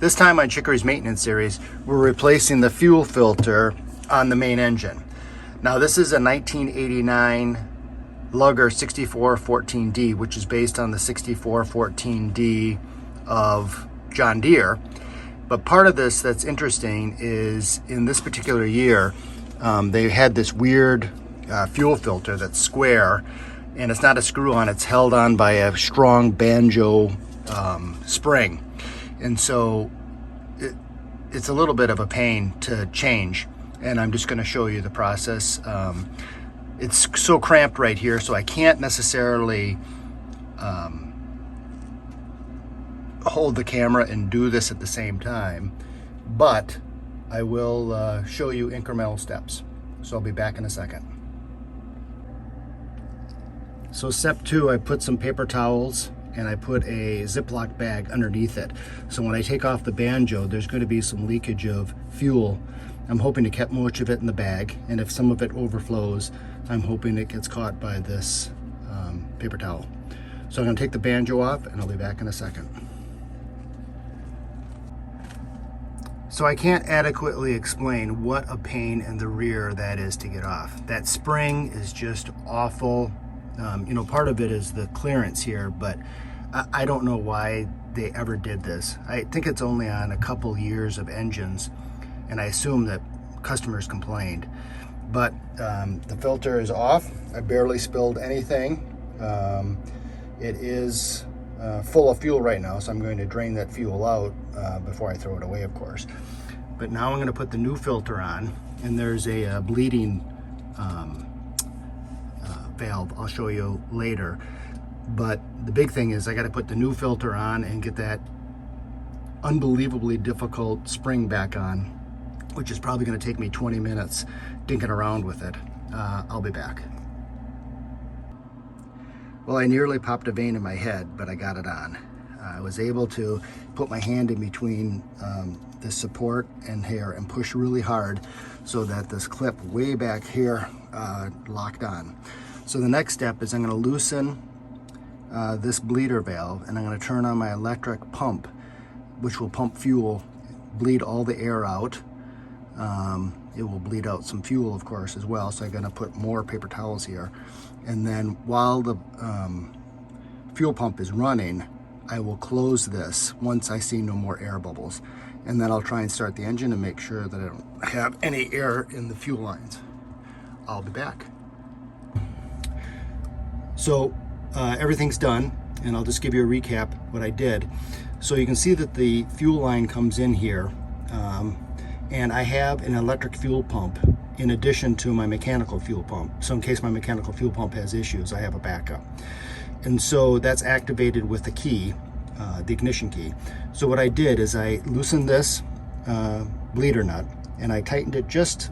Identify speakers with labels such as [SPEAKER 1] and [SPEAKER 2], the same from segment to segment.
[SPEAKER 1] This time on Chicory's maintenance series, we're replacing the fuel filter on the main engine. Now this is a 1989 Lugger 6414D, which is based on the 6414D of John Deere. But part of this that's interesting is in this particular year, they had this weird fuel filter that's square, and it's not a screw-on, it's held on by a strong banjo spring. And so it's a little bit of a pain to change, and I'm just going to show you the process. It's so cramped right here, so I can't necessarily hold the camera and do this at the same time, but I will show you incremental steps. So I'll be back in a second. So step 2, I put some paper towels and I put a Ziploc bag underneath it. So when I take off the banjo, there's going to be some leakage of fuel. I'm hoping to keep much of it in the bag, and if some of it overflows, I'm hoping it gets caught by this paper towel. So I'm going to take the banjo off and I'll be back in a second. So I can't adequately explain what a pain in the rear that is to get off. That spring is just awful. You know, part of it is the clearance here, but I don't know why they ever did this. I think it's only on a couple years of engines, and I assume that customers complained. But the filter is off. I barely spilled anything. It is full of fuel right now, so I'm going to drain that fuel out before I throw it away, of course. But now I'm going to put the new filter on, and there's a bleeding valve I'll show you later. But the big thing is I got to put the new filter on and get that unbelievably difficult spring back on, which is probably going to take me 20 minutes dinking around with it. I'll be back. Well, I nearly popped a vein in my head, but I got it on. I was able to put my hand in between the support and here and push really hard so that this clip way back here locked on. So the next step is I'm going to loosen this bleeder valve, and I'm going to turn on my electric pump, which will pump fuel, bleed all the air out. It will bleed out some fuel, of course, as well, so I'm going to put more paper towels here. And then while the fuel pump is running, I will close this once I see no more air bubbles. And then I'll try and start the engine and make sure that I don't have any air in the fuel lines. I'll be back. So everything's done, and I'll just give you a recap what I did. So you can see that the fuel line comes in here, and I have an electric fuel pump in addition to my mechanical fuel pump. So in case my mechanical fuel pump has issues, I have a backup. And so that's activated with the key, the ignition key. So what I did is I loosened this bleeder nut, and I tightened it just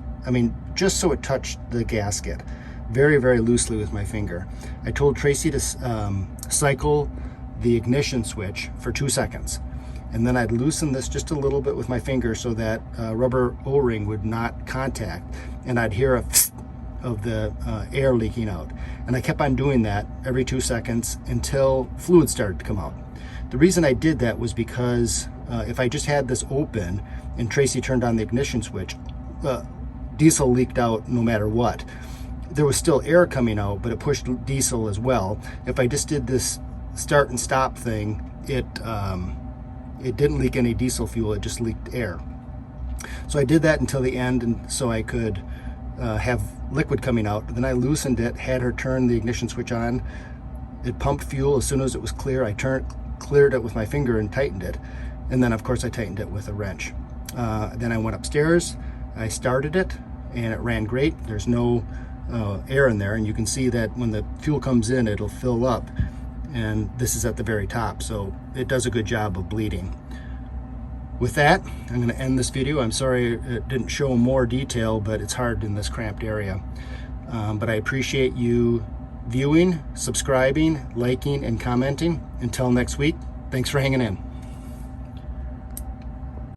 [SPEAKER 1] so it touched the gasket, very, very loosely with my finger. I told Tracy to cycle the ignition switch for 2 seconds. And then I'd loosen this just a little bit with my finger so that rubber O-ring would not contact, and I'd hear a psst of the air leaking out. And I kept on doing that every 2 seconds until fluid started to come out. The reason I did that was because if I just had this open and Tracy turned on the ignition switch, diesel leaked out no matter what. There was still air coming out, but it pushed diesel as well. If I just did this start and stop thing, it didn't leak any diesel fuel, it just leaked air. So I did that until the end, and so I could have liquid coming out. Then I loosened it, had her turn the ignition switch on. It pumped fuel. As soon as it was clear, I cleared it with my finger and tightened it. And then of course I tightened it with a wrench. Then I went upstairs, I started it, and it ran great. There's no air in there, and you can see that when the fuel comes in, it'll fill up, and this is at the very top, so it does a good job of bleeding. With that, I'm going to end this video. I'm sorry it didn't show more detail, but it's hard in this cramped area. But I appreciate you viewing, subscribing, liking, and commenting. Until next week, thanks for hanging in.